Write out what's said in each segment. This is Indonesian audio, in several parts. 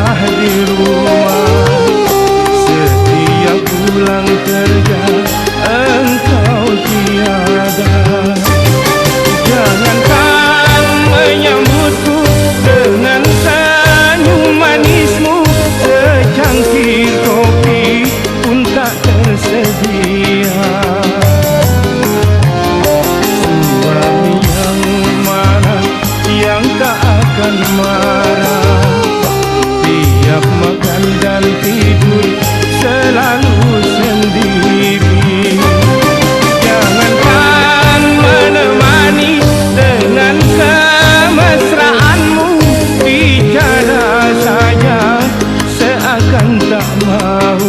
betah di rumah. Setiap pulang kerja engkau tiada. Jangankan menyambutku dengan senyum manismu, secangkir kopi pun tak tersedia. Suami yang mana yang tak akan marah, tiap makan dan tidur selalu sendiri. Jangankan menemani dengan kemesraanmu, bicara saja seakan tak mau.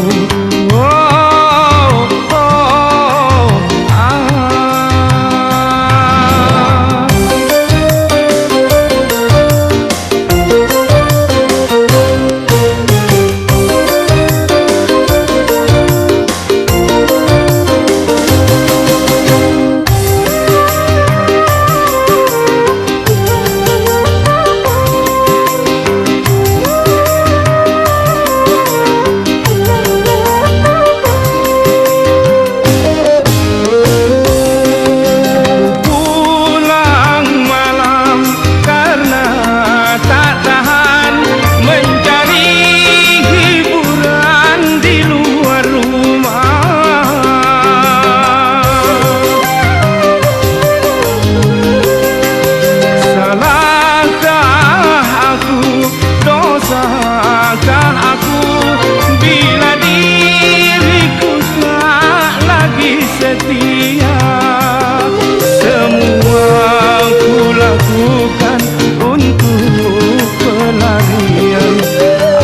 Setia, semua ku lakukan untuk pelarian,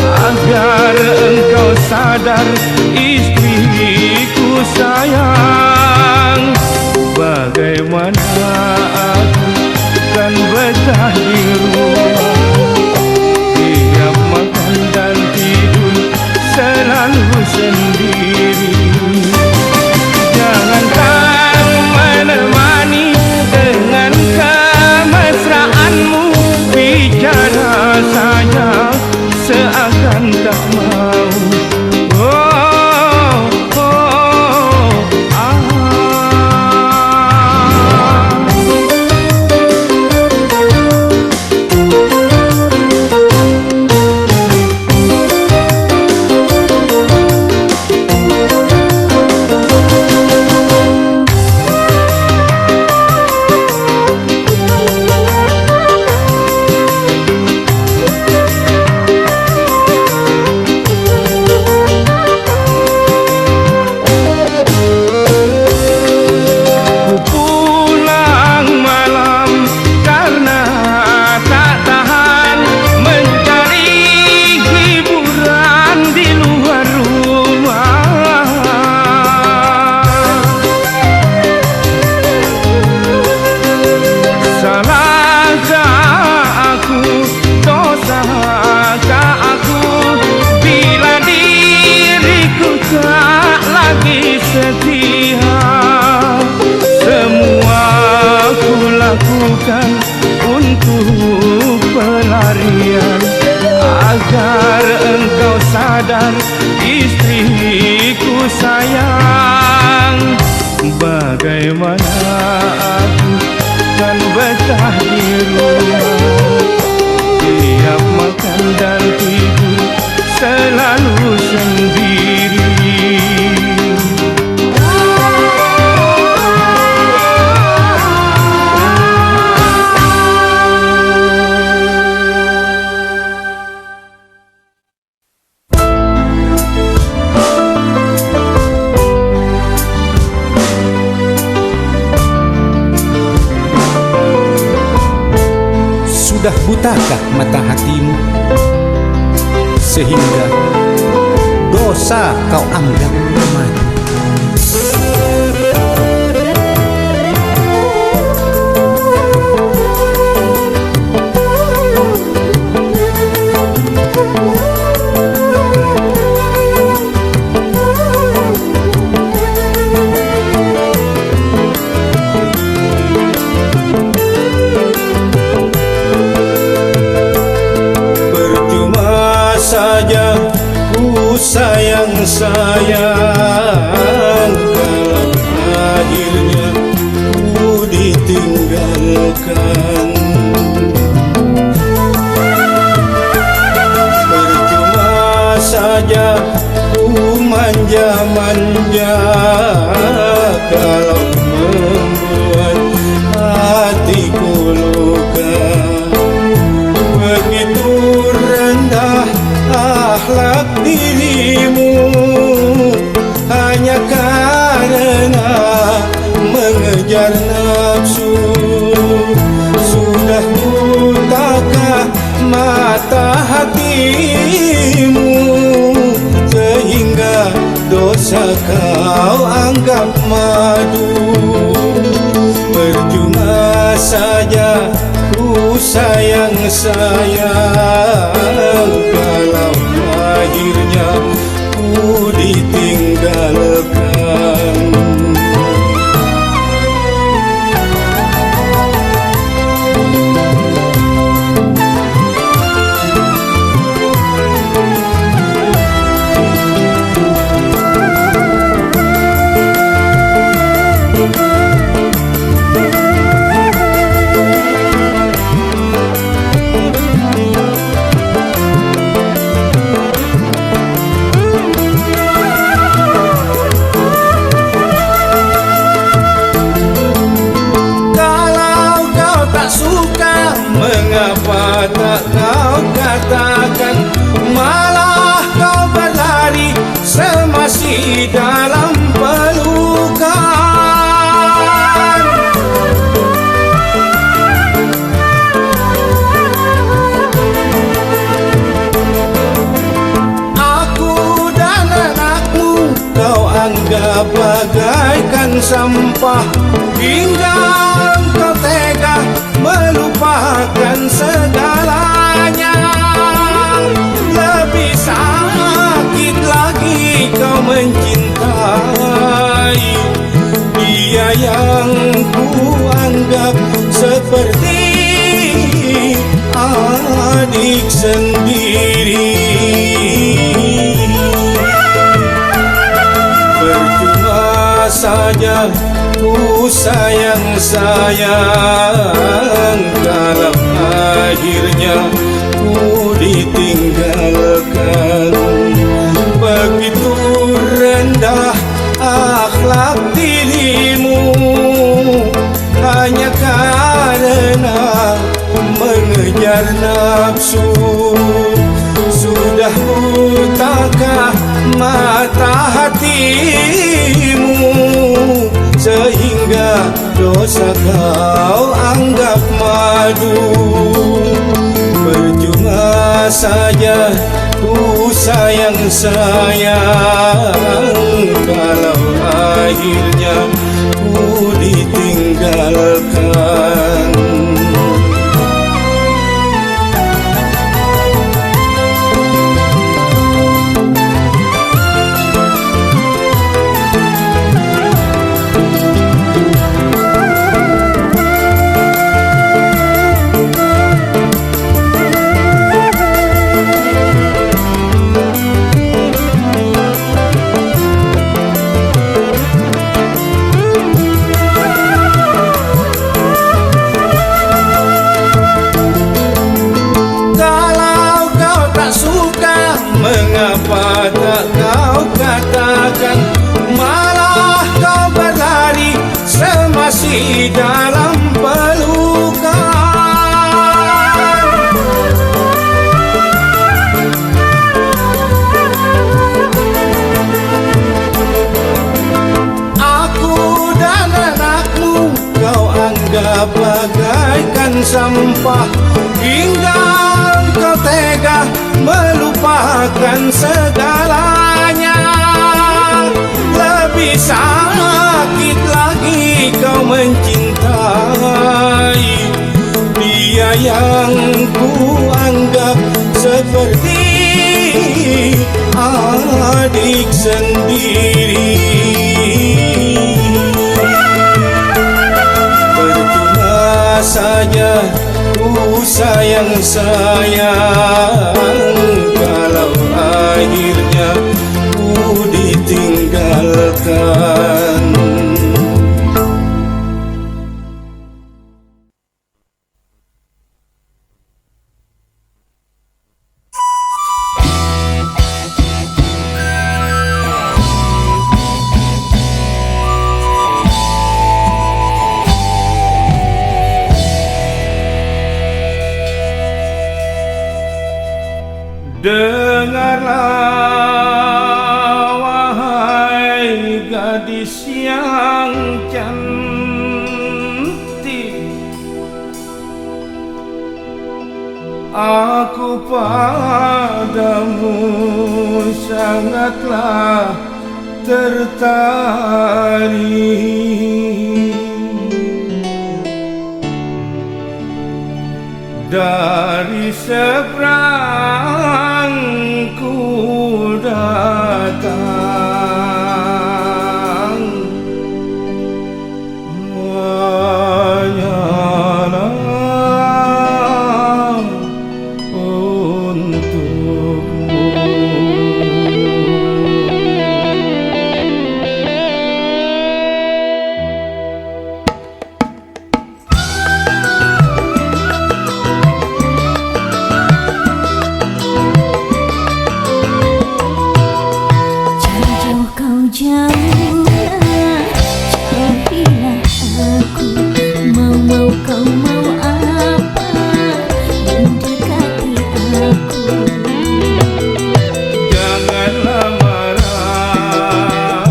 agar engkau sadar istriku sayang. Bagaimana aku kan betah di rumah, tiap makan dan tidur selalu sendiri. Jangankan menemani dengan kemesraanmu, bicara saja seakan tak mau. Setia, semua ku lakukan untuk pelarian, agar engkau sadar istriku sayang. Bagaimana aku kan betah di rumah, tiap makan dan tidur selalu sendiri. Sudah butakah mata hatimu, sehingga dosa kau anggap remeh? sayang-sayang kalau akhirnya ku ditinggalkan. Percuma saja ku manja-manja kalau membuat hatiku luka. Begitu rendah akhlak dirimu hanya karena mengejar nafsu. Sudah butakah mata hatimu sehingga dosa kau anggap madu? Percuma saja ku sayang-sayang kalau akhirnya ku ditinggalkan. Mengapa tak kau katakan, malah kau berlari semasih dalam pelukan? Aku dan anakmu kau anggap bagaikan sampah, hingga kau tega melupakan segalanya. Lebih sakit lagi kau mencintai dia yang ku anggap seperti adik sendiri. Percuma saja ku sayang-sayang kalau akhirnya ku ditinggalkan. Begitu rendah akhlak dirimu hanya karena mengejar nafsu. Sudah butakah mata hatimu sehingga dosa kau anggap madu? Percuma saja ku sayang-sayang kalau akhirnya ku ditinggalkan. Mengapa tak kau katakan, malah kau berlari semasih dalam pelukan? Aku dan anakmu kau anggap bagaikan sampah, hingga kau tega melupakan segalanya. Lebih sakit lagi kau mencintai dia yang ku anggap seperti adik sendiri. Percuma saja ku sayang-sayang kalau akhirnya Dengarlah wahai gadis yang cantik, aku padamu sangatlah tertarik. Dari seberang ku datang, hanyalah untukmu. Jauhlah, jauhilah aku. Mau kau mau apa? Mendekati aku. Janganlah marah,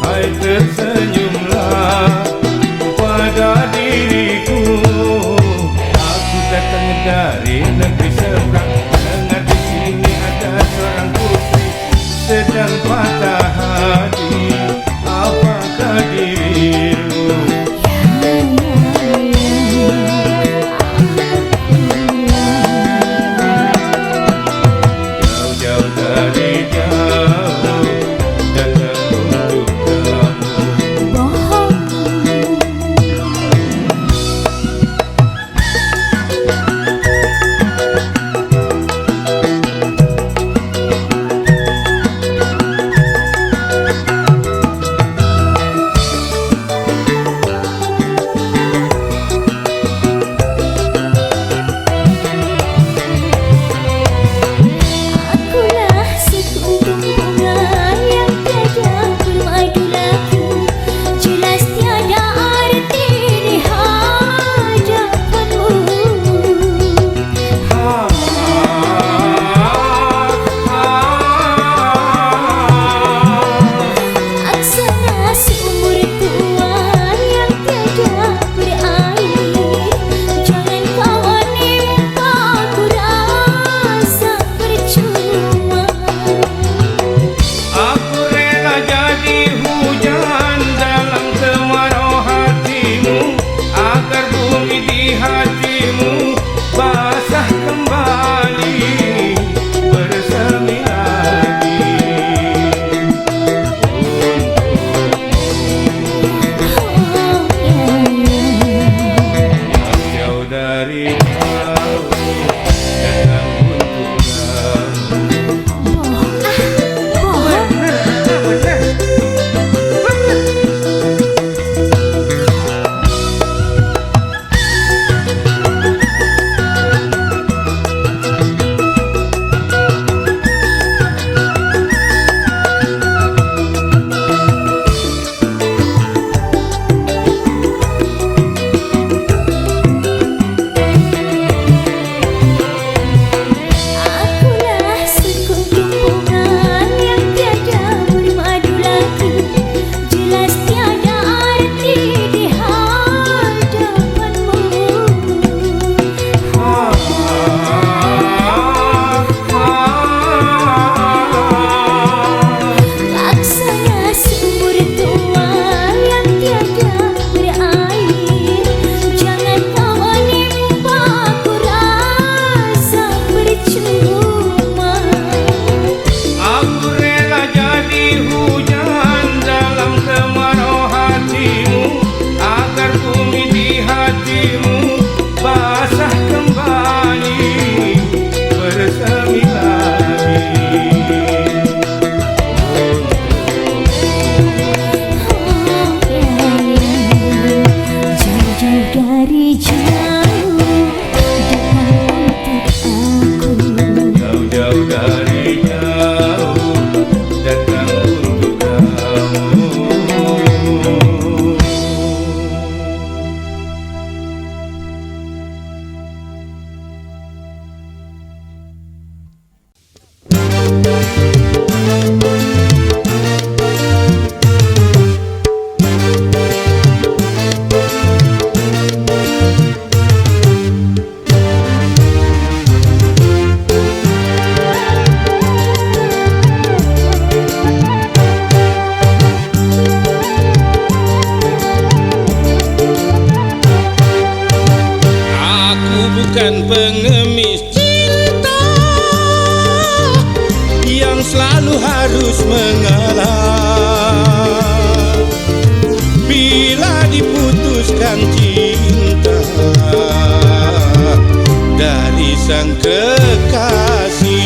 hai tersenyumlah pada diriku. Aku datang dari negeri seberang, dengar di sini ada seorang putri sedang patah hati. Apakah dirimu? Jauh-jauh dari jauh datang untuk kamu. Akulah sekuntum bunga yang tiada bermadu lagi. Jelas tiada arti di hadapanmu. Aksana seumur tua yang tiada berair. Jangan kau menimpa ku rasa percuma. Aku rela jadi hujan dalam kemarau hatimu, agar bumi di hatimu basah kembali, bersemi lagi. Jauh dari jauh datang untuk kamu. Akulah sekuntum bunga yang tiada bermadu lagi. Jelas tiada arti di hadapanmu. Laksana seumur tua yang tiada berair. Jangan kau menimpa ku rasa percuma. Aku rela jadi hujan dalam kemarau hatimu, agar bumi di hatimu basah kembali, bersemi lagi. Jauh-jauh dari jauh datang untuk aku. Jauh-jauh dari jauh datang untuk kamu. bukan pengemis cinta yang selalu harus mengalah bila diputuskan cinta dari sang kekasih.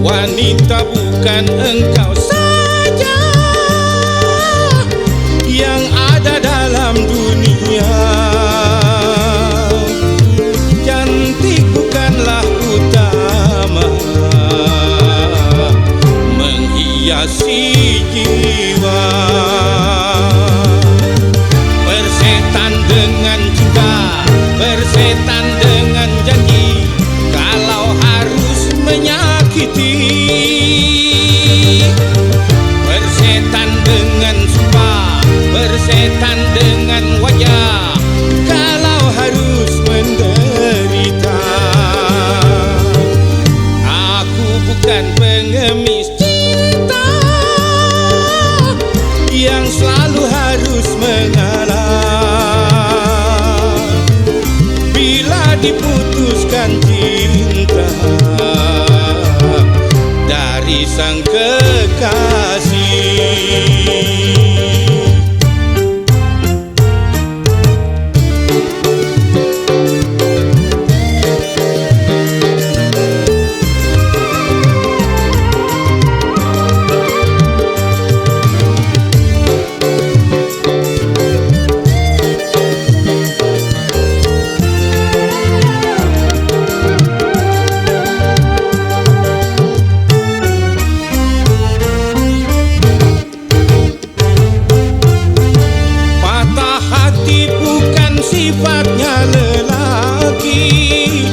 Wanita bukan engkau saja yang ada dalam dunia. Cantik bukanlah utama menghiasi jiwa. Bersetan dengan cinta, bersetan dengan janji, kalau harus menyakiti. Bersetan dengan sumpah, bersetan dengan wajah, kalau harus menderita. Aku bukan pengemis cinta yang selalu harus mengalah bila diputuskan cinta dari sang kekasih. Sifatnya lelaki,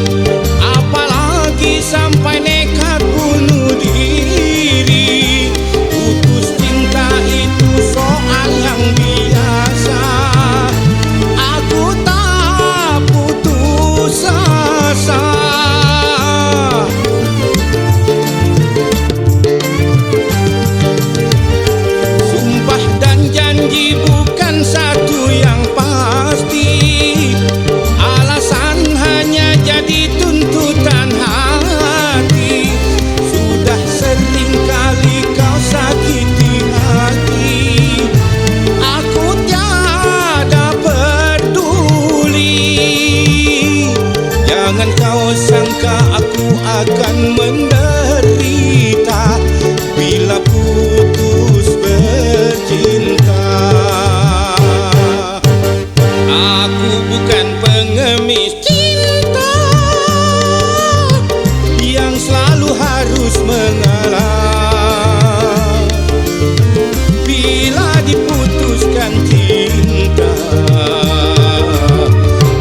apalagi sampai nekat bunuh diri. Putus cinta itu soal yang biasa, aku tak putus asa. Sumpah dan janji bukan satu yang pasti, alasan hanya jadi tuntutan hati. Sudah sering kali kau sakiti hati, aku tiada peduli. Jangan kau sangka aku akan menderita bila putus bercinta. Aku bukan pengemis cinta yang selalu harus mengalah bila diputuskan cinta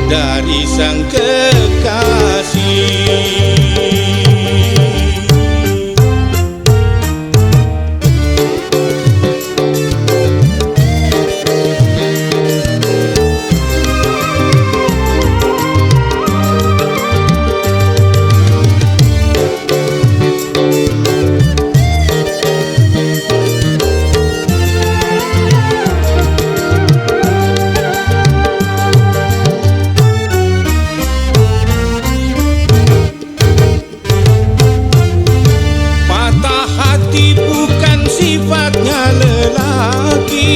dari sang kekasih. Sifatnya lelaki,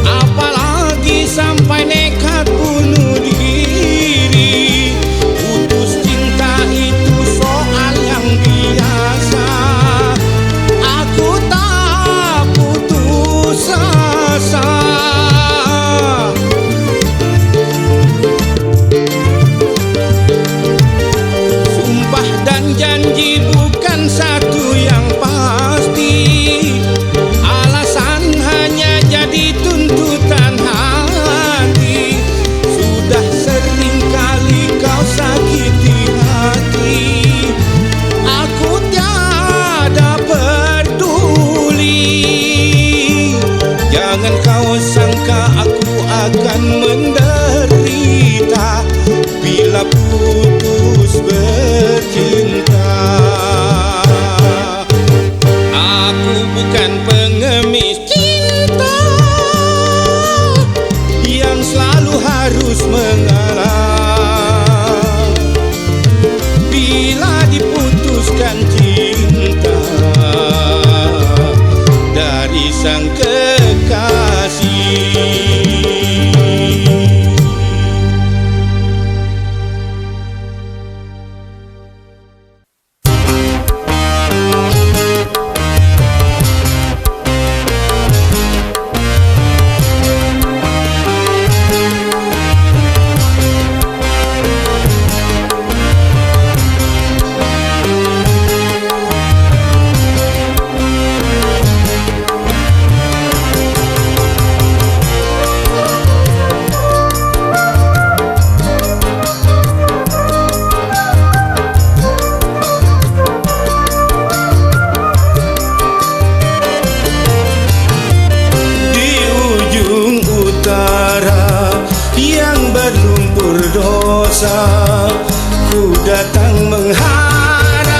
apalagi sampai nekat bunuh diri. Putus cinta itu soal yang biasa, aku tak putus asa. Sumpah dan janji bukan satu yang pasti, alasan hanya jadi tuntutan hati. Sudah sering kali kau sakiti hati, aku tiada peduli. Jangan kau sangka aku akan menderita bila putus bercinta. Aku bukan pengemis cinta yang selalu harus mengalah berdosa. Ku datang mengharap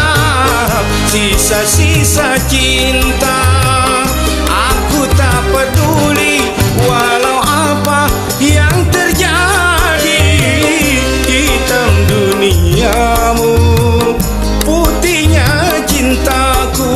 sisa-sisa cinta. Aku tak peduli walau apa yang terjadi. Hitam duniamu, putihnya cintaku.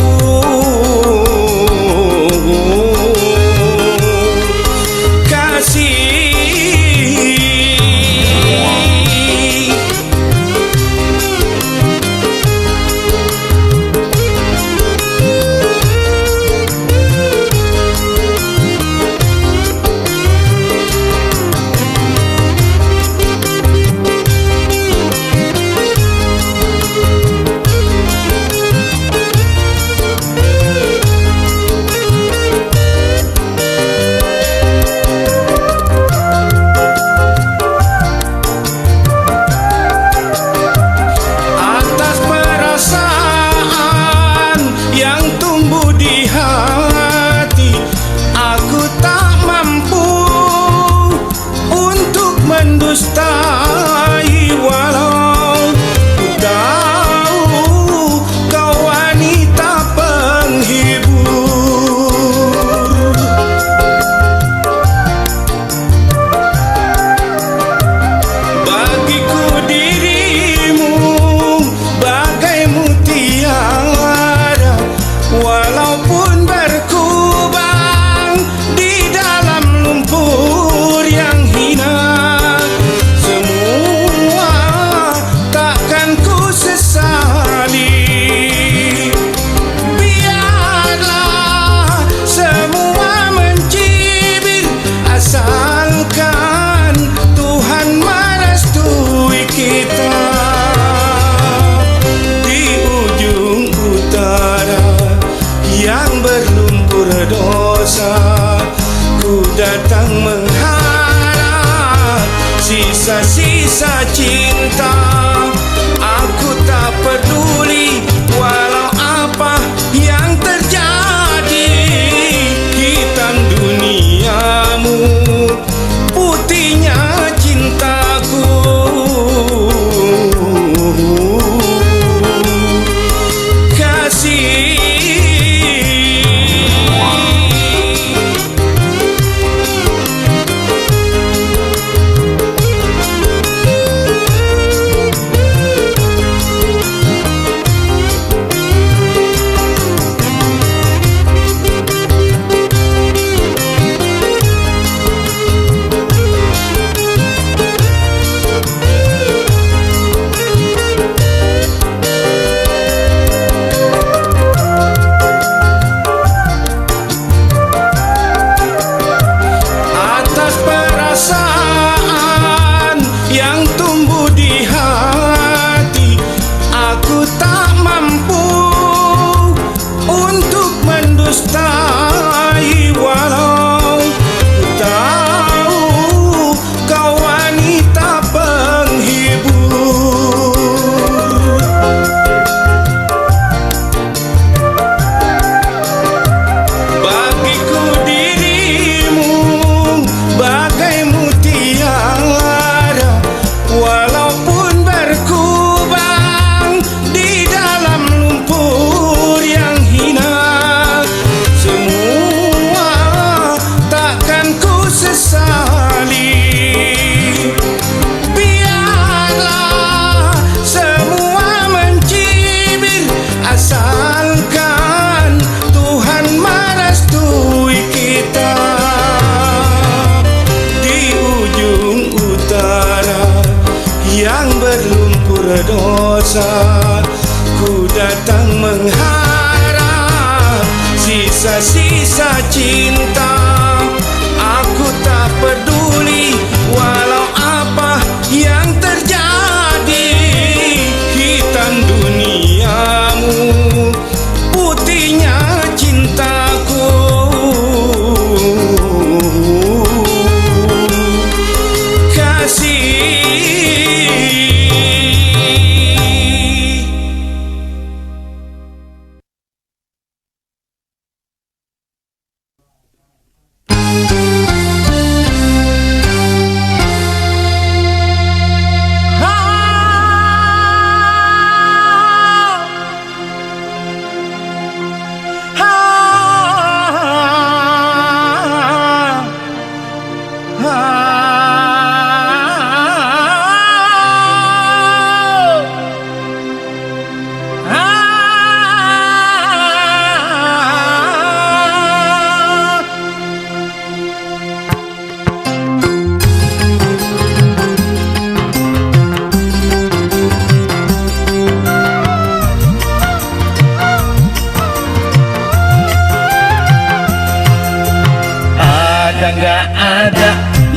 Mendustai walau ku tahu kau wanita penghibur. Bagiku dirimu bagai mutiara, walaupun berkubang di dalam lumpur yang hina. Dosa, ku datang mengharap sisa-sisa cinta. Aku tak peduli walau apa yang terjadi. Hitam duniamu, putihnya cintaku. Kasih yang tumbuh di hati, aku tak mampu untuk mendustai walau ku tahu kau wanita penghibur. Bagiku dirimu bagai mutiara, walaupun berkubang di dalam lumpur yang hina. Semua takkan ku sesali. Biarlah semua mencibir, asalkan Tuhan merestui kita. Di ujung utara yang berlumpur dosa, ku datang mengharap sisa-sisa cinta. Aku tak peduli walau apa yang terjadi. Hitam duniamu, putihnya cintaku.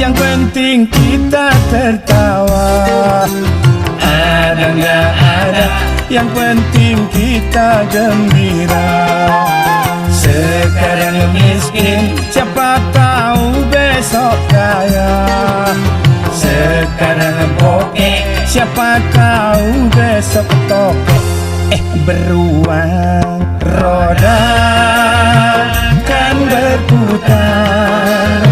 yang penting kita tertawa. Ada nggak ada, yang penting kita gembira. Sekarang miskin, siapa tahu besok kaya. Sekarang bokeh, siapa tahu besok tokek. Beruang roda kan berputar,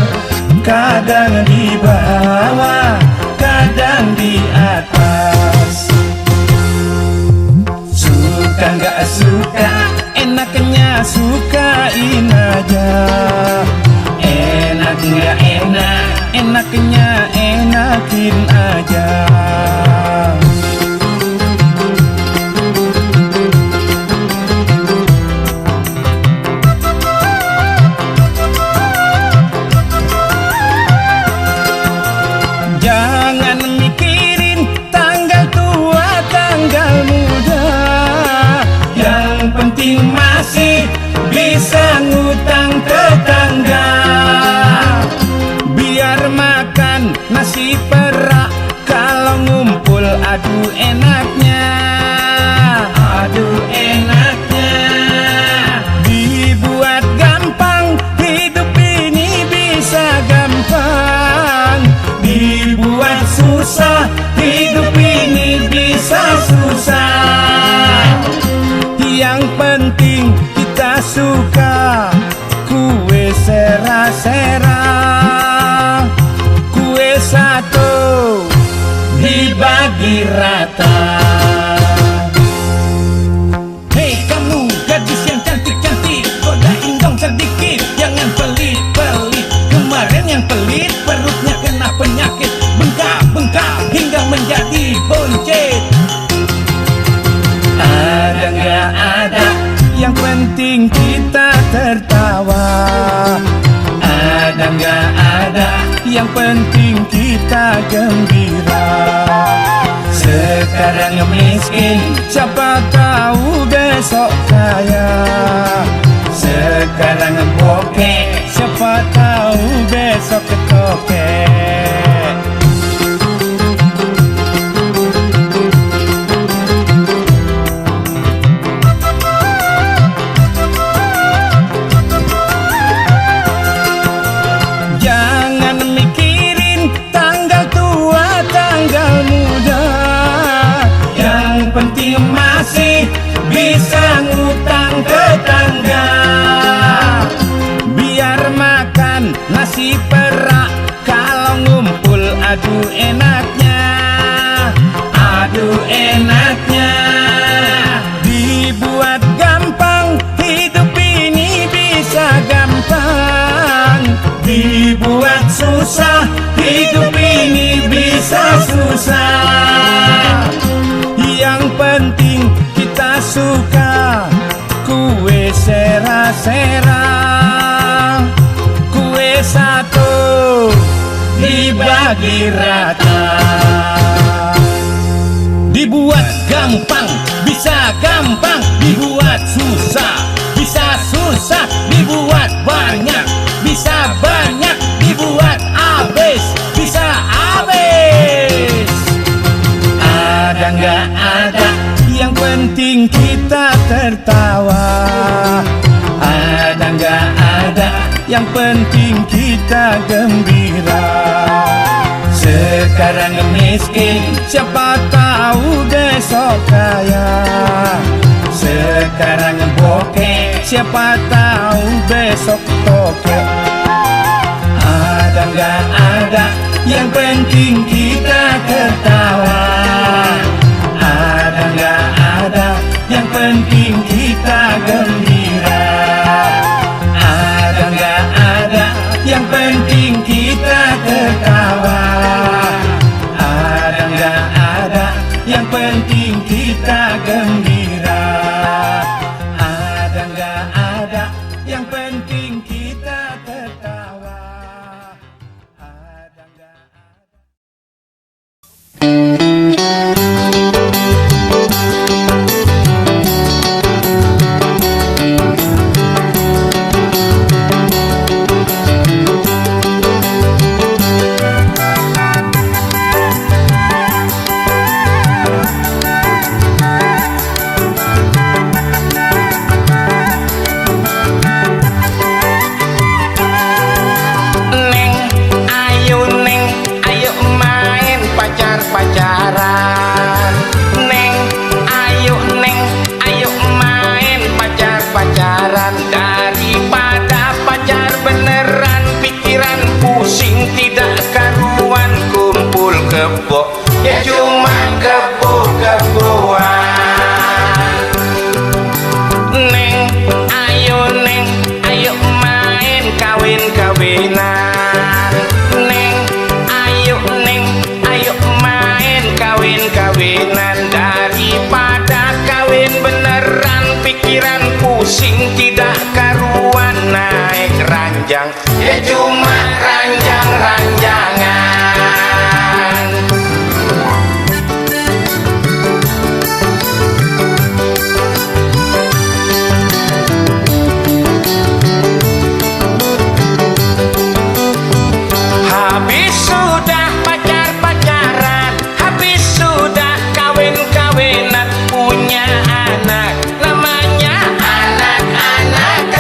kadang di bawah, kadang di atas. Suka nggak suka, enaknya sukain aja. Enak nggak enak, enaknya enakin aja. Jangan mikirin tanggal tua, tanggal muda. Yang penting masih bisa ngutang tetangga. Biar makan nasi perak, kalau ngumpul aduh enaknya. Aduh enaknya. Dibuat gampang, hidup ini bisa gampang. Dibuat susah, hidup ini bisa susah. Yang penting kita suka kue sera-sera. Kue satu dibagi rata. Hei kamu gadis yang cantik-cantik, godain dong sedikit, jangan pelit-pelit. Kemarin yang pelit perutnya kena penyakit, bengkak-bengkak hingga menjadi boncet. Ada nggak ada, yang penting kita tertawa. Ada nggak ada, yang penting kita gembira. Sekarang miskin, siapa tahu besok kaya. Sekarang bokeh, siapa tahu besok ketokek. Jangan mikirin tanggal tua, tanggal muda. Yang penting masih bisa ngutang tetangga. Biar makan nasi perak, kalau ngumpul aduh enaknya. Aduh enaknya. Dibuat gampang, hidup ini bisa gampang. Dibuat susah, hidup ini bisa susah. Yang penting kita suka kue sera-sera. Kue satu dibagi rata. Dibuat gampang, bisa gampang. Dibuat susah, bisa susah. Dibuat banyak, bisa banyak. Dibuat habis, bisa habis. Ada nggak ada, yang penting kita tertawa. Ada nggak ada, yang penting kita gembira. Sekarang miskin, siapa tahu besok kaya. Sekarang bokeh, siapa tahu besok tokek. Ada nggak ada, yang penting kita tertawa. Ada nggak ada, yang penting kita gembira. Ada nggak ada, yang penting kita tertawa. Ada nggak ada, yang penting kita gembira. Ada nggak ada, yang penting kita tertawa. Ada nggak ada. cuma ranjang-ranjangan. Habis sudah pacar-pacaran, habis sudah kawin-kawinan, punya anak, namanya anak-anakan.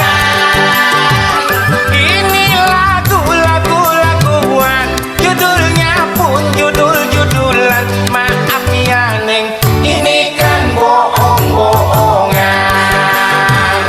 Ini lagu-lagu-laguan, judulnya pun judul-judulan. Maaf ya Neng, ini kan bohong-bohongan.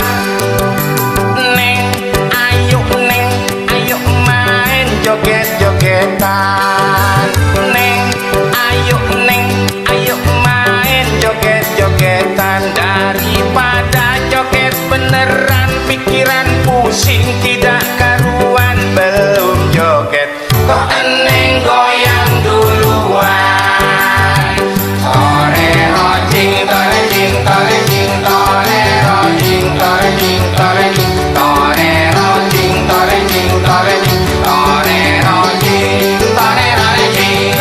Neng, ayo Neng, ayo main joget-jogetan. Neng, ayo Neng, ayo main joget-jogetan. Daripada joget beneran, pikiran pusing tidak karuan. Belum joget kok Neng goyang duluan. Torero jing tore jing tore jing torero jing tore jing tore jing torero jing tore jing tore jing torero jing torero jing.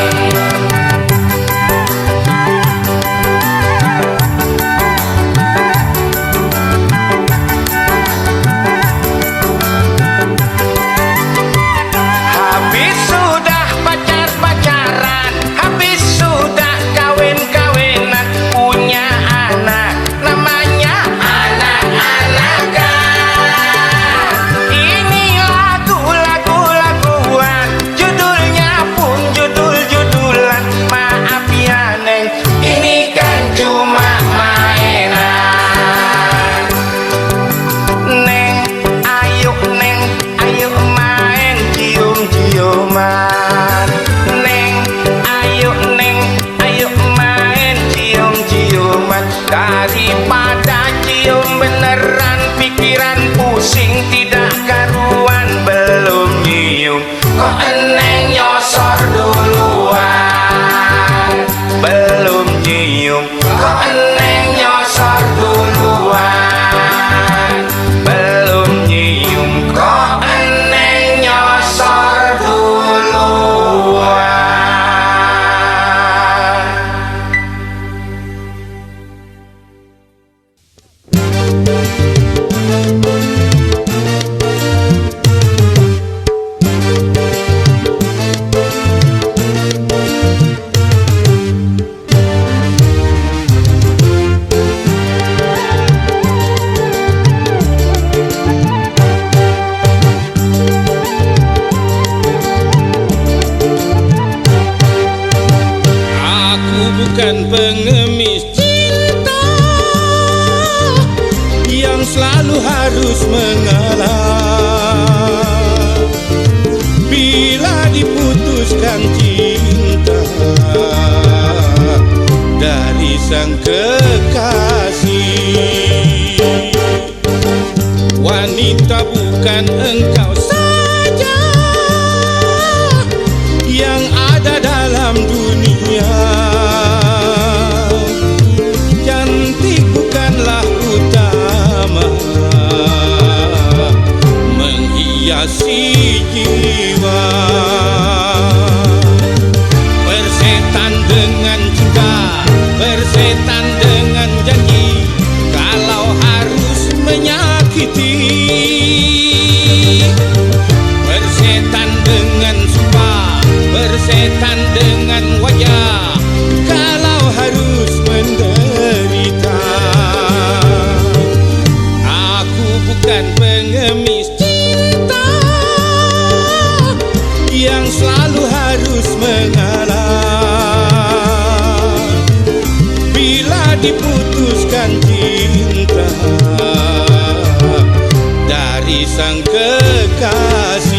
Habis sudah pacar-pacaran, habis sudah kawin-kawinan, punya anak, namanya anak-anakan. Ini lagu-lagu-laguan, judulnya pun judul-judulan. Maaf ya Neng, ini kan cuma mainan. Neng, ayo Neng, ayo main cium-ciuman. Neng, ayo Neng, ayo main cium-ciuman. Daripada cium beneran, pikiran pusing tidak karuan. Belum nyium kok Neng nyosor duluan. Belum nyium kok Neng nyosor duluan. Belum nyium kok Neng nyosor duluan. Aku bukan pengemis cinta yang selalu harus mengalah. Bila diputuskan cinta dari sang kekasih, wanita bukan engkau saja yang ada dalam dunia. Cantik bukanlah utama menghiasi jiwa. Bersetan dengan cinta, bersetan dengan janji, kalau harus menyakiti. Bersetan dengan sumpah, bersetan dengan wajah, kalau harus menderita. Aku bukan pengemis cinta yang selalu harus mengalah. Bila diputuskan cinta dari sang kekasih.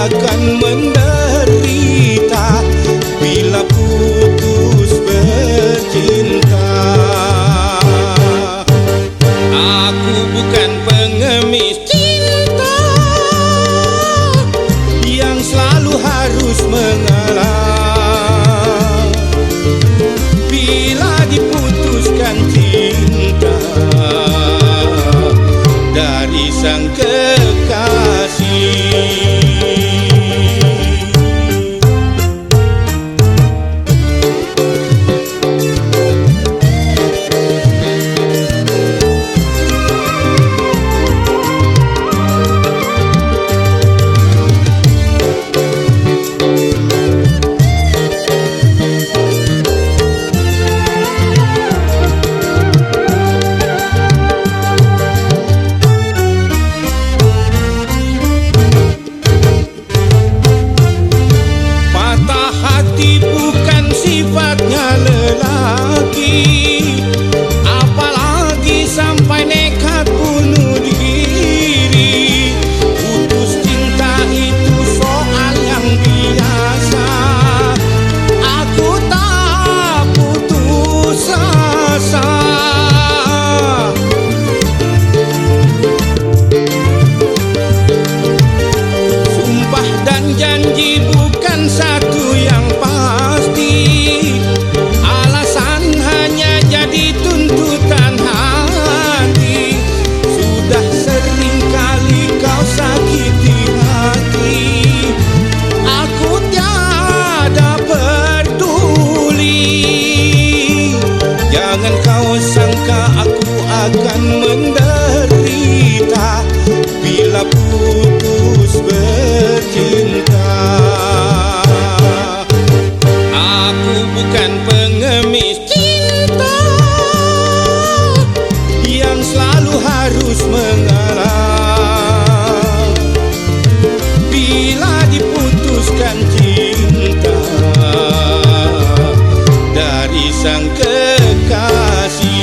akan menderita bila putus bercinta. Aku bukan pengemis cinta yang selalu harus mengalah bila diputuskan cinta dari sang kekasih. Sifatnya lelaki, apalagi sampai nekat bunuh diri. Putus cinta itu soal yang biasa, aku tak putus asa. Sumpah dan janji bukan satu yang pasti, alasan hanya jadi tuntutan hati. Sudah sering kali kau sakiti hati, aku tiada peduli. Jangan kau sangka aku akan menderita bila putus bercinta. Aku bukan pengemis cinta yang selalu harus mengalah bila diputuskan cinta dari sang kekasih.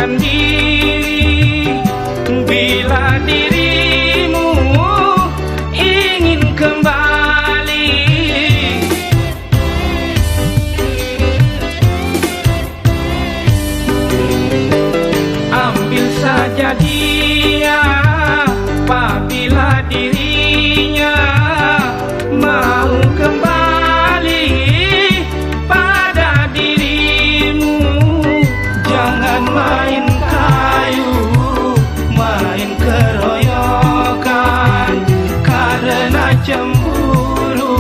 mengundurkan diri bila dirimu ingin kembali. Ambil saja dia apabila dirinya mau kembali pada dirimu. Jangan main kayu, main keroyokan, karena cemburu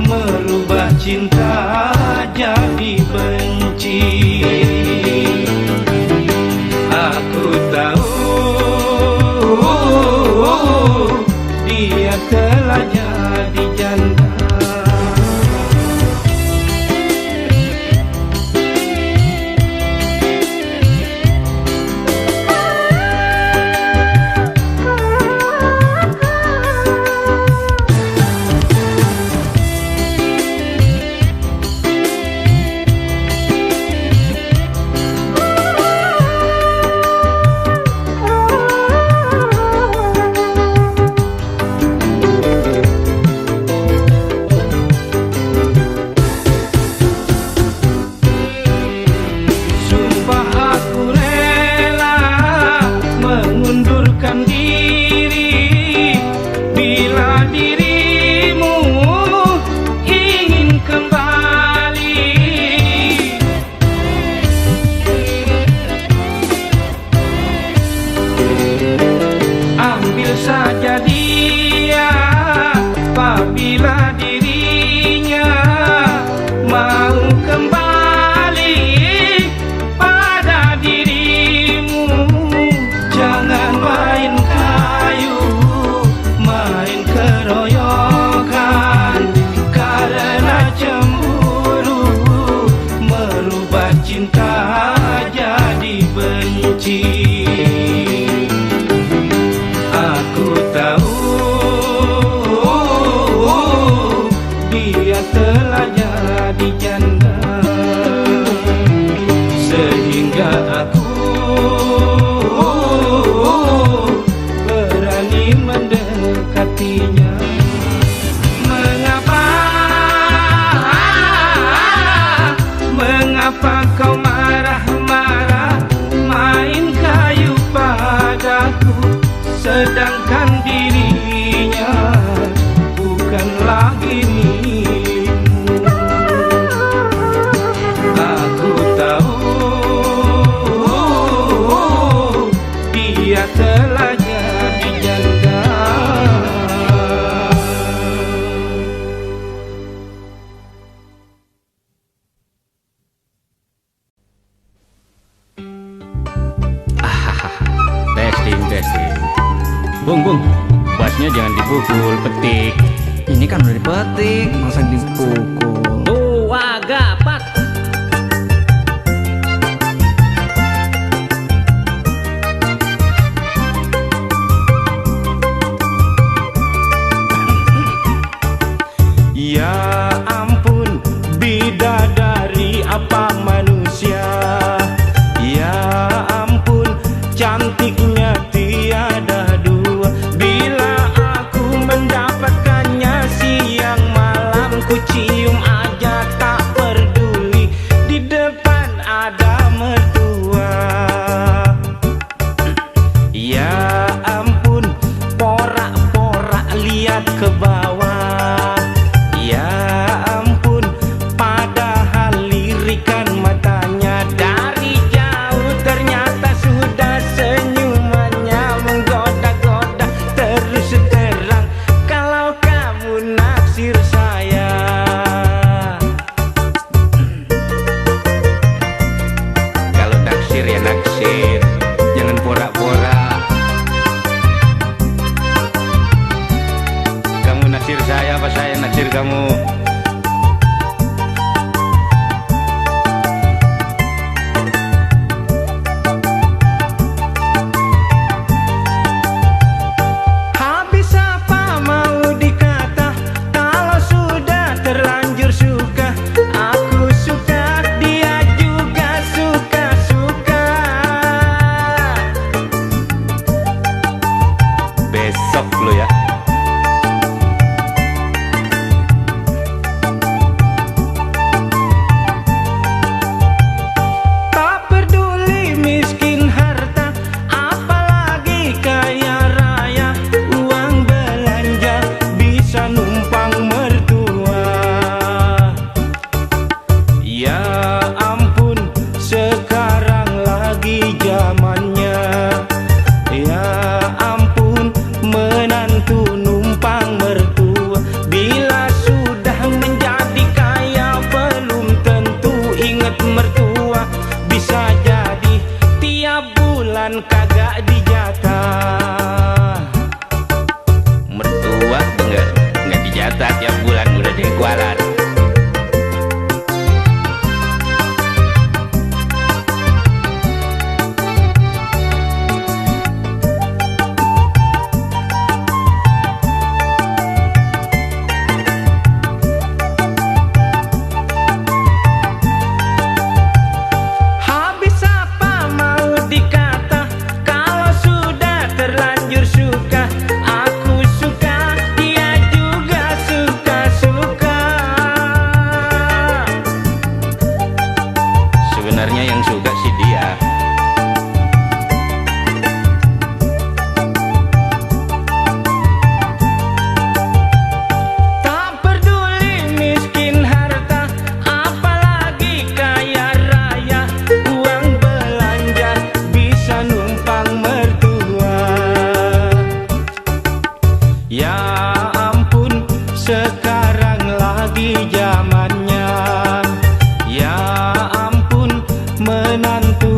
merubah cinta jadi benci. Aku tahu dia telah jadi janda. Saja dia apabila dirinya mau kembali pada dirimu. Jangan main kayu, main keroyokan, karena cemburu merubah cinta jadi benci. Aku tahu dia telah jadi janda, sehingga aku berani mendekatinya. Mengapa kau marah-marah, main kayu padaku, sedangkan dirinya bukanlah dirimu. Aku tahu dia telah jadi janda. Testing. Bung, bassnya jangan dipukul, petik. Ini kan udah dipetik, masa dipukul? Tuh, gapat. Ya ampun, bidadari apa manusia? Ya ampun, cantiknya tiada dua. Bila aku mendapatkannya siang malam, ku cium aja tak peduli, di depan ada mertua. Ya ampun, porak-porak lihat ke bawah. Ya ampun, padahal lirikan matanya dari jauh ternyata sudah senyumannya menggoda-goda terus terang. Kalau kamu naksir saya, kalau naksir ya naksir, jangan porak-porak. Kamu naksir saya apa saya naksir kamu? Habis apa mau dikata kalau sudah terlanjur suka? Aku suka, dia juga suka-suka. mertua. Bisa jadi tiap bulan kagak dijatah. Mertua nggak dijatah tiap bulan, udah deh kualat. Habis apa mau dikata kalau sudah terlanjur suka. Aku suka, dia juga suka-suka. Sebenarnya yang suka sih dia. Tak peduli miskin harta, apalagi kaya raya. Uang belanja bisa numpang mertua. Ya ampun, sekarang lagi zamannya. Ya ampun, menantu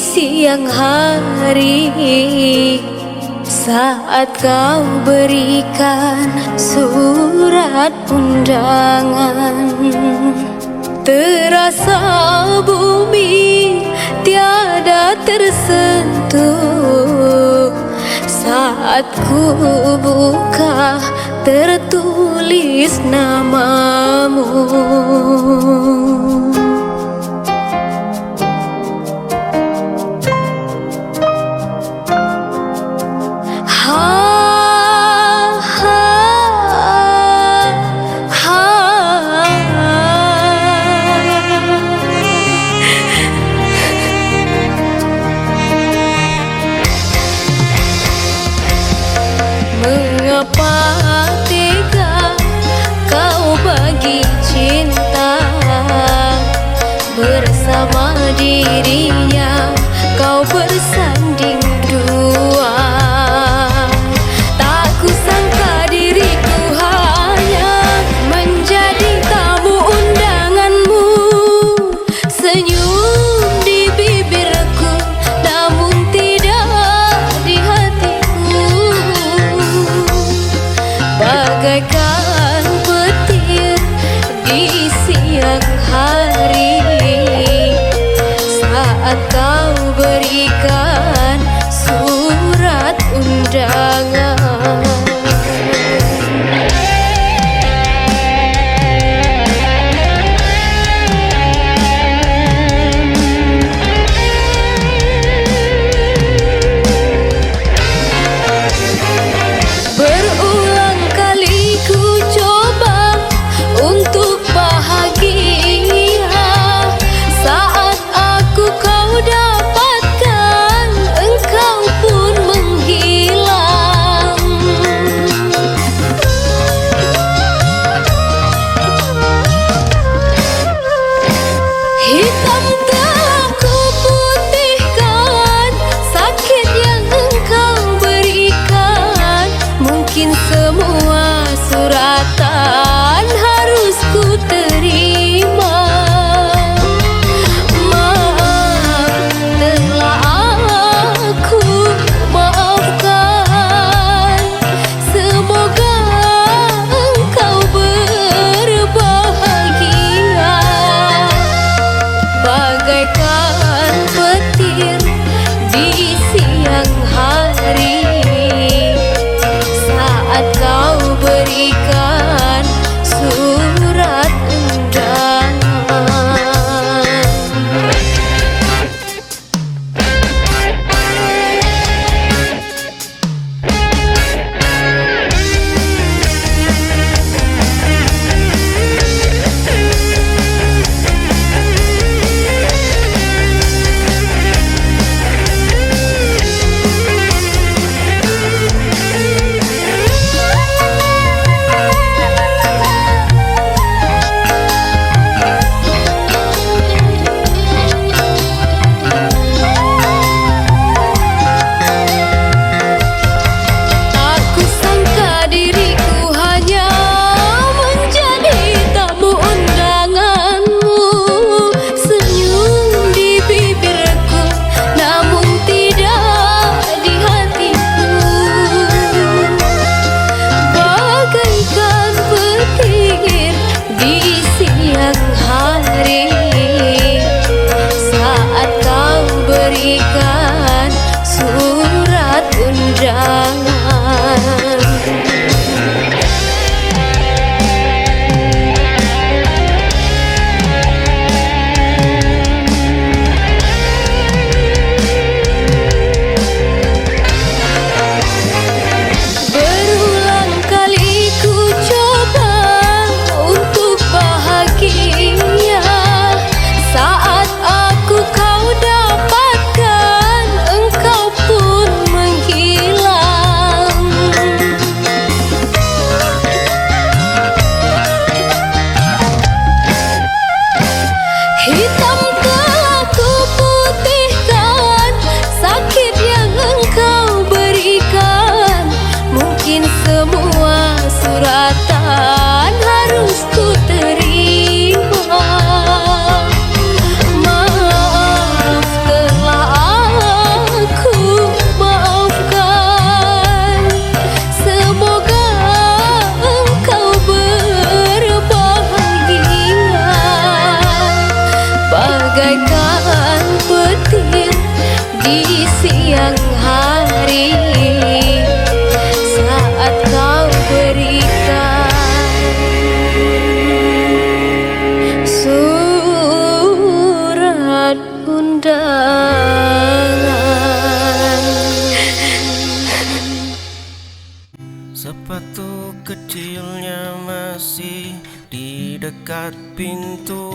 siang hari saat kau berikan surat undangan, terasa bumi tiada tersentuh saat ku buka tertulis namamu. Mengapa tega kau bagi cinta bersama dirinya, kau bersanding dua. Tak kusangka diriku hanya menjadi tamu undanganmu. Senyum di bibirku namun tidak di hatiku, bagaikan petir di siang hari saat kau berikan surat undangan. Berulang kali ku coba untuk bahagia, saat aku kau dapatkan engkau pun menghilang. Hitam telah ku putihkan sakit yang engkau berikan. Mungkin semua suratan harus ku terima. Maaf, telah aku maafkan. Semoga engkau berbahagia, bagaikan petir di siang hari saat kau berikan surat undangan. Tak kusangka diriku hanya menjadi tamu undanganmu. Senyum di bibirku namun tidak di hatiku, bagaikan petir di siang hari saat kau berikan surat undangan. Berulang kali ku coba untuk bahagia, saat aku kau dapatkan di siang hari saat kau berikan surat undangan. Sepatu kecilnya masih di dekat pintu,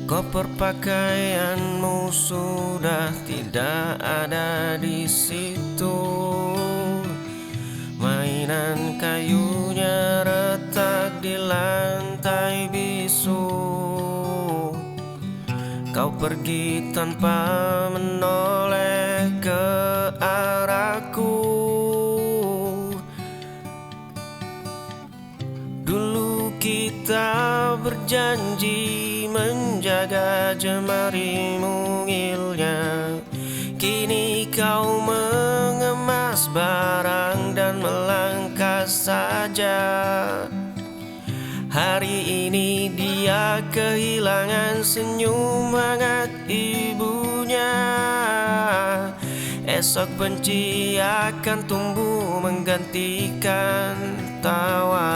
koper pakaianmu sudah tidak ada di situ. Mainan kayunya retak di lantai bisu. Kau pergi tanpa menoleh ke arahku. Dulu kita berjanji menjaga jemari mungilnya. Kini kau mengemas barang dan melangkah saja. Hari ini dia kehilangan senyum hangat ibunya. Esok benci akan tumbuh menggantikan tawa.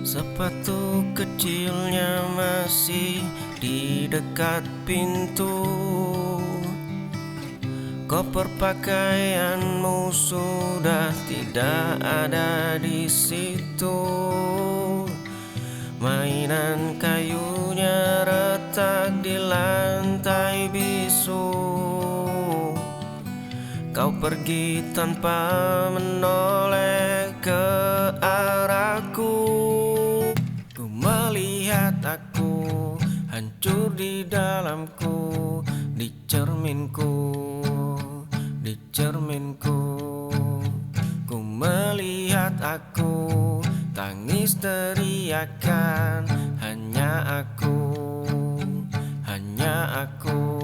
Sepatu kecilnya masih di dekat pintu, koper pakaianmu sudah tidak ada di situ. Mainan kayunya retak di lantai bisu. Kau pergi tanpa menoleh ke arahku. Ku melihat aku hancur di dalamku, di cerminku, di cerminku. Ku melihat aku tangis teriakan, hanya aku, hanya aku.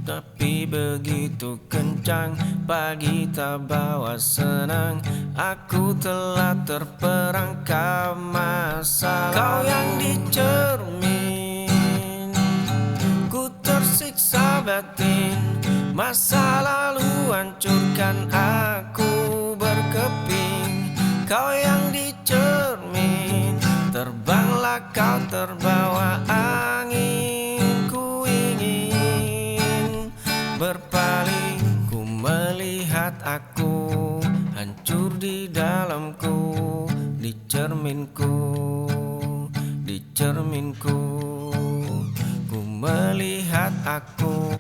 Tapi begitu kencang, pagi tak bawa senang. Aku telah terperangkap masalah. Kau yang dicermin, ku tersiksa batin. Masa lalu hancurkan aku berkeping. Kau yang dicermin, terbanglah kau terbawa angin. Ku ingin berpaling, ku melihat aku hancur di dalamku, di cerminku, di cerminku. Ku melihat aku.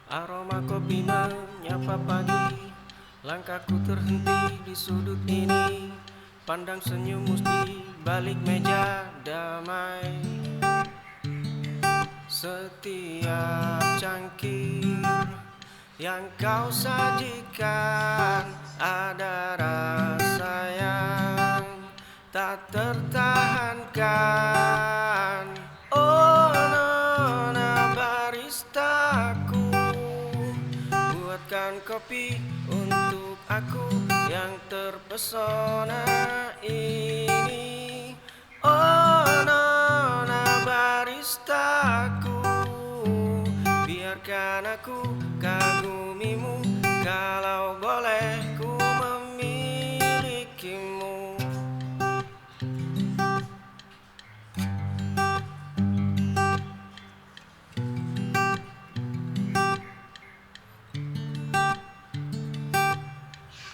Aroma kopi menyapa pagi, langkahku terhenti di sudut ini. Pandang senyummu di balik meja damai. Setiap cangkir yang kau sajikan ada rasa yang tak tertahankan. Oh nona baristaku, buatkan kopi untuk aku yang terpesona ini. Oh nona baristaku, biarkan aku kagumimu, kalau boleh ku memilikimu.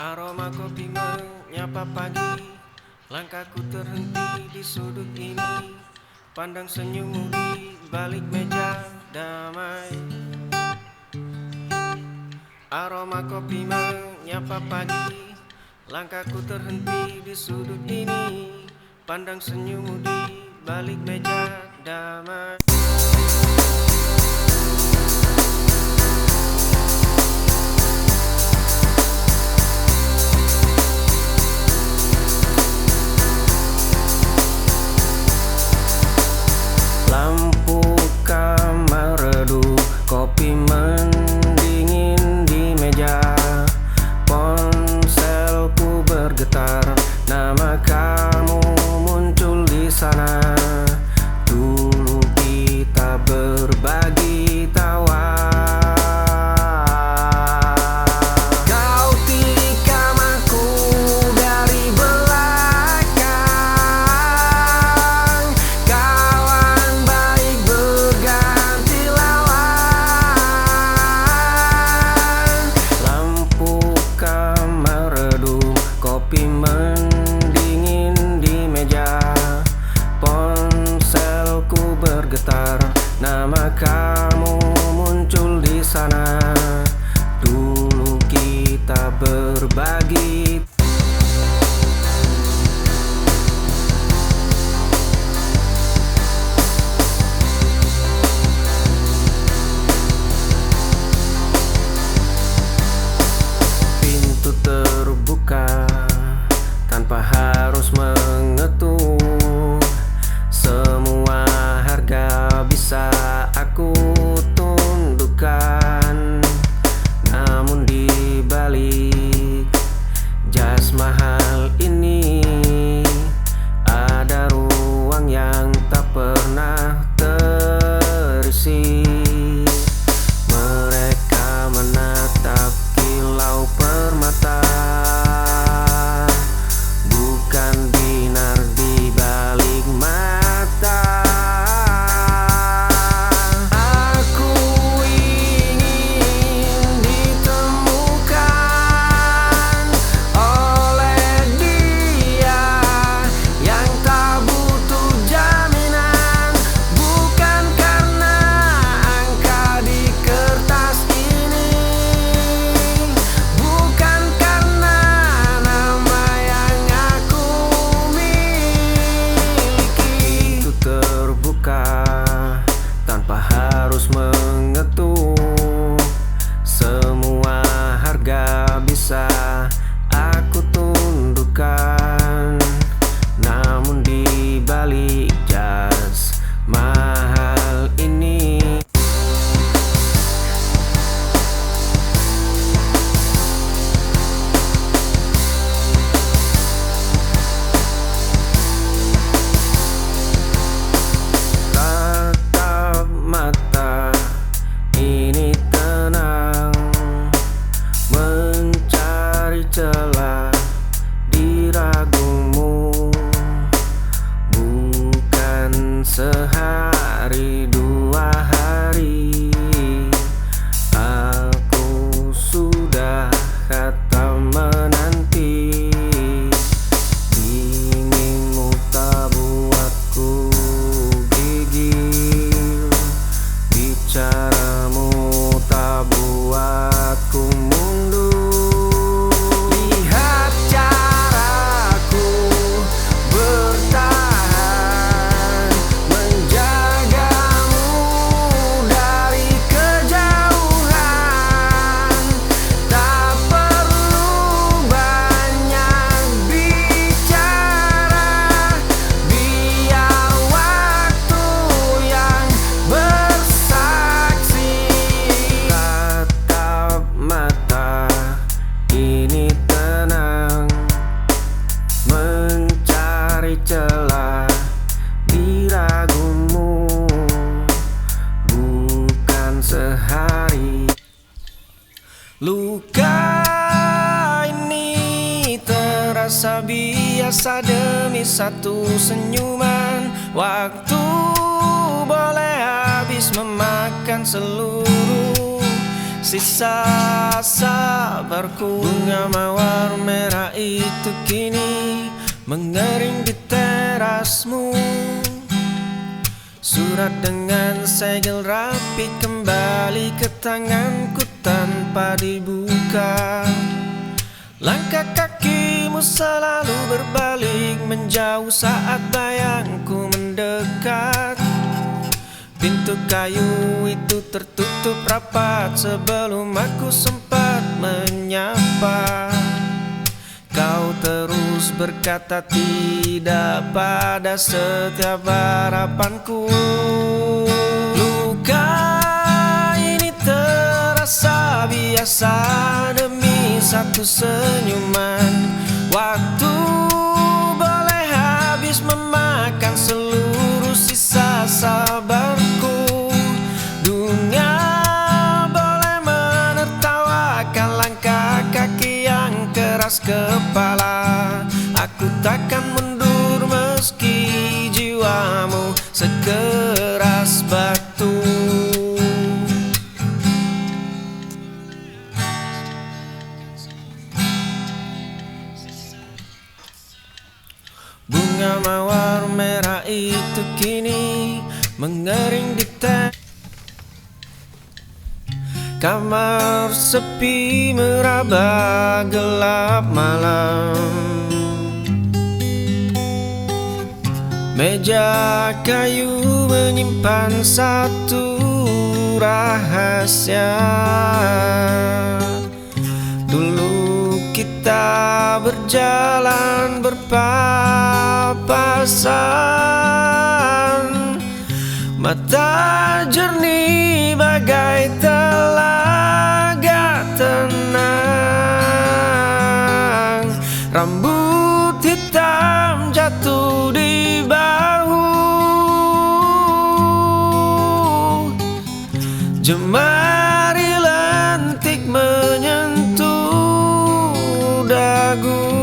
Aroma kopi menyapa pagi, langkahku terhenti di sudut ini. Pandang senyummu di balik meja damai. Aroma kopi menyapa pagi, langkahku terhenti di sudut ini. Pandang senyummu di balik meja damai. Lampu kamar redup, kopi mendingin di meja, ponselku bergetar, nama kamu muncul di sana. Dulu kita berbagi tawa. Kau tikam aku dari belakang, kawan baik berganti lawan. Lampu kamar redup, kopi mendingin di meja, ponselku bergetar, nama kamu muncul di sana. Dulu kita berbagi. Pintu terbuka tanpa harus mengetuk. Semua harga bisa aku tundukkan, namun di balik jas mahal ini ada ruang yang tak pernah terisi. Mereka menatap kilau permata, bukan binar di balik mata. Aku ingin ditemukan oleh dia yang tak butuh jaminan, bukan karena angka di kertas ini, bukan karena nama yang aku miliki. Itu terbuka tanpa harus mengetuk. Semua harga bisa aku tundukkan, namun di balik jas mahal ini tatap mata ini tenang, mencari celah di ragumu. Bukan sehari dua hari, aku sudah kata menanti. Dinginmu tak buatku gigil, bicaramu tak buatku mundur. Lihat caraku bertahan, menjagamu dari kejauhan. Tak perlu banyak bicara, biar waktu yang bersaksi. Tatap mata ini tenang, mencari celah di ragumu. Bukan sehari. Luka ini terasa biasa demi satu senyuman. Waktu boleh habis memakan seluruh sisa sabarku. Bunga mawar merah itu kini mengering di terasmu. Surat dengan segel rapi kembali ke tanganku tanpa dibuka. Langkah kakimu selalu berbalik menjauh saat bayangku mendekat. Pintu kayu itu tertutup rapat sebelum aku sempat menyapa. Kau terus berkata tidak pada setiap harapanku. Luka ini biasa demi satu senyuman. Waktu boleh habis memakan seluruh sisa sabarku. Dunia boleh menertawakan langkah kaki yang keras kepala. Aku takkan mundur meski jiwamu sekeras batu. Bunga mawar merah itu kini mengering di kamar sepi meraba gelap malam. Meja kayu menyimpan satu rahasia. Dulu kita berjalan berpapasan, mata jernih bagai telaga tenang. Rambut hitam jatuh di bahu, jemari lentik menyentuh dagu.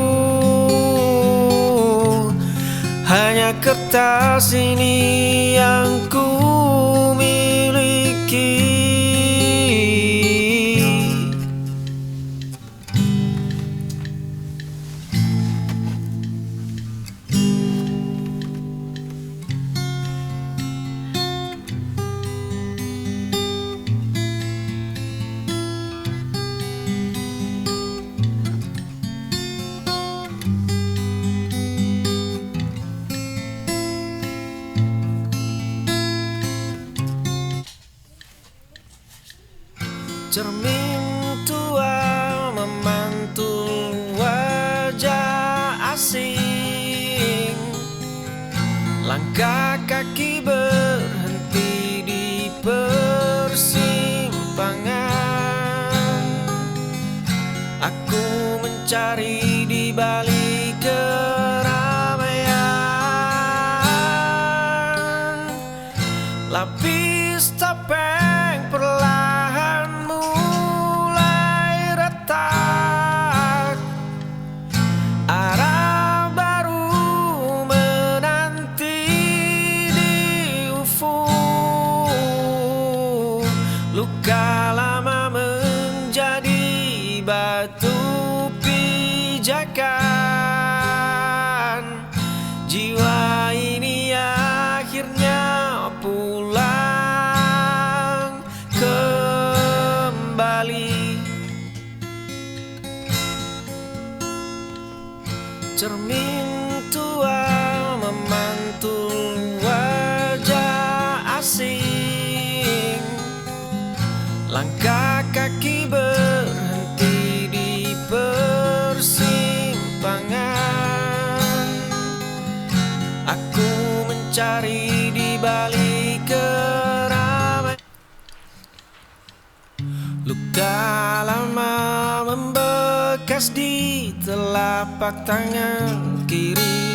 Hanya kertas ini yang ku miliki. Cermin tua memantul wajah asing. Langkah kaki berhenti di persimpangan. Aku mencari di balik keramaian. Lapis topeng perlahan mulai retak. Arah baru menanti di ufuk. Luka lama menjadi batu pijakan. Jiwa ini akhirnya pulang kembali. Cermin tua memantul wajah asing. Langkah kaki berhenti di persimpangan. Aku mencari di balik keramaian. Luka lama membekas di telapak tangan kiri.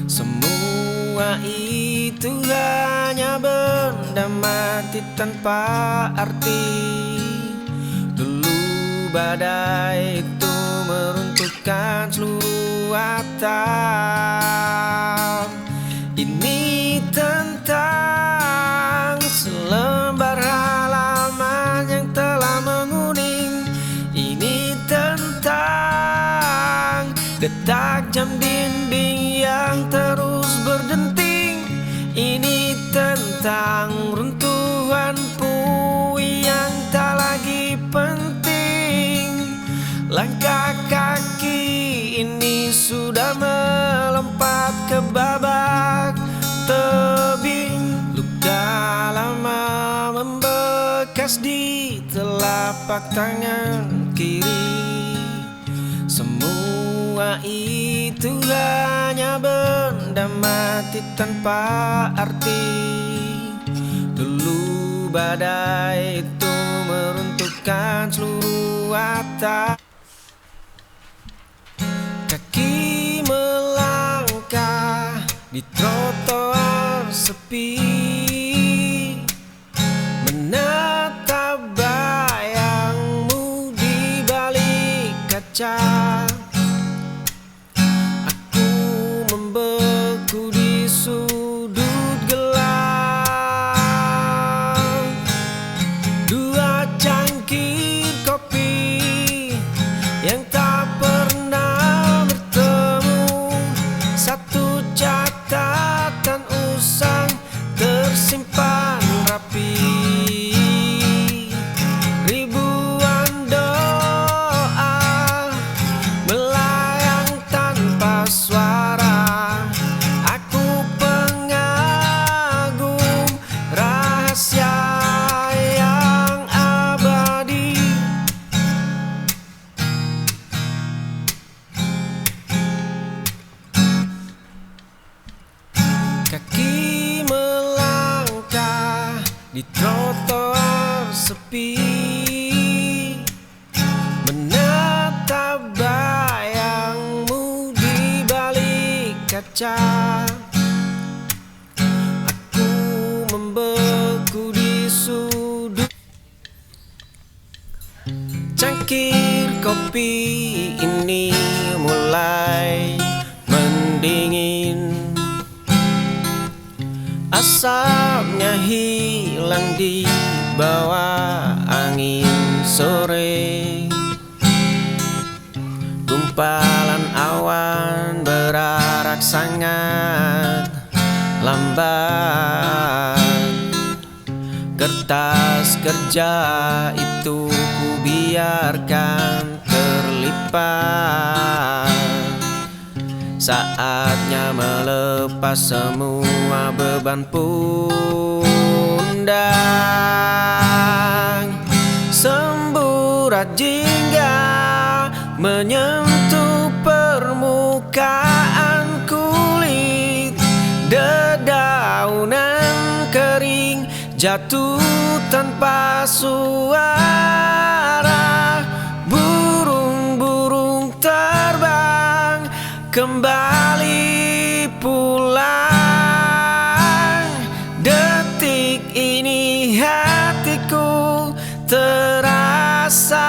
Semua itu hanya benda mati tanpa arti. Dulu badai itu meruntuhkan seluruh atap. Ini tentang selembar halaman yang telah menguning. Ini tentang detak jam dinding yang terus berdenting. Ini tentang runtuhan puing yang tak lagi penting. Langkah kaki ini sudah melompat ke babak tebing. Luka lama membekas di telapak tangan kiri. Semua itu hanya benda mati tanpa arti. Dulu badai itu meruntuhkan seluruh mata. Kaki melangkah di trotoar sepi, menatap bayangmu di balik kaca. Aku membeku di sudut gelap. Dua cangkir kopi yang tak pernah bertemu, satu catatan usang tersimpan rapi. Ribuan doa melayang tanpa suara. Aku pengagum rahasia yang abadi. Kaki melangkah di trotoar sepi, menatap bayangmu di balik kaca. Aku membeku di sudut. Cangkir kopi ini mulai mendingin, asapnya hilang di bawah angin sore. Gumpalan awan berarak sangat lambat. Kertas kerja itu ku biarkan terlipat. Saatnya melepas semua beban pundak. Semburat jingga menyentuh permukaan kulit. Dedaunan kering jatuh tanpa suara. Burung-burung terbang kembali pulang. Detik ini hatiku terasa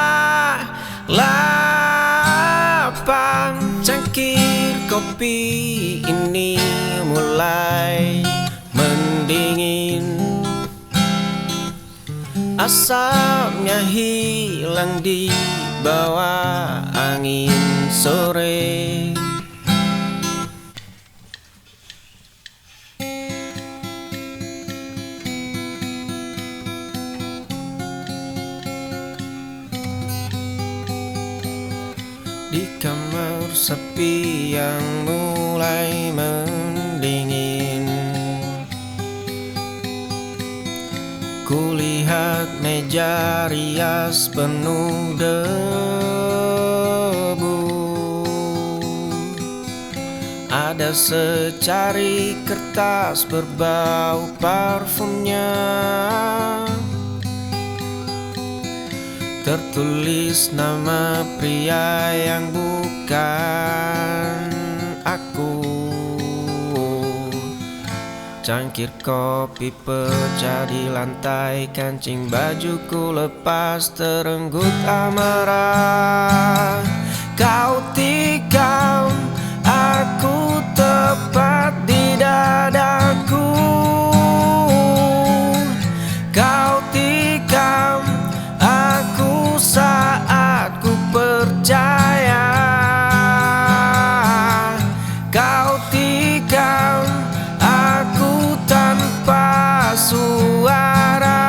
lapang. Cangkir kopi ini mulai mendingin, asapnya hilang di bawah angin sore. Di kamar sepi yang mulai mendingin, kulihat meja rias penuh debu. Ada secari kertas berbau parfumnya, tertulis nama pria yang bukan aku. Cangkir kopi pecah di lantai, kancing bajuku lepas terenggut amarah. Kau tikam aku tepat di dadaku. Kau tikam aku saat ku percaya. Kau tikam aku tanpa suara.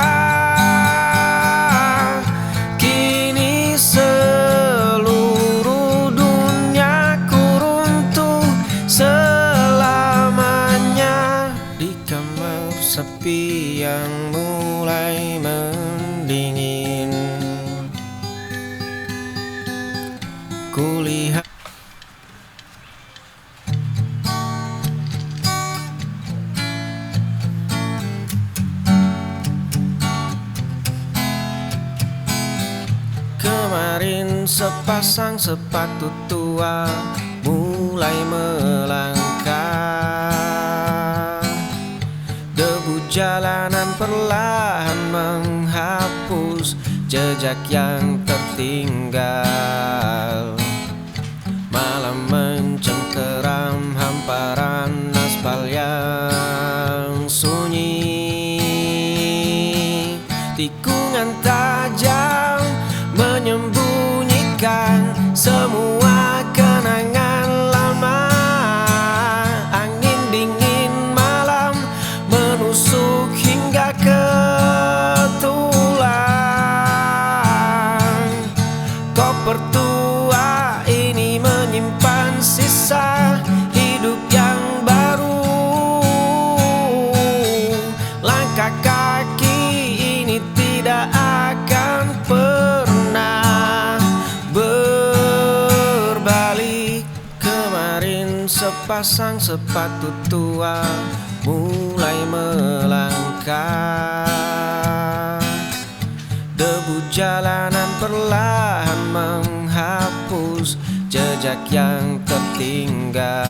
Kini seluruh duniaku runtuh selamanya. Di kamar sepi yang mulai mendingin, kulihat kemarin sepasang sepatu tua mulai melangkah. Debu jalanan perlahan menghapus jejak yang tertinggal. Malam mencengkeram hamparan aspal yang sunyi. Tikungan tajam menyembunyikan semua kenangan lama. Angin dingin malam menusuk hingga ke tulang. Koper tua ini menyimpan sisa hidup yang baru. Langkah kaki ini tidak akan pernah berbalik. Kemarin sepasang sepatu tua mulai melangkah. Debu jalanan perlahan menghapus jejak yang tertinggal.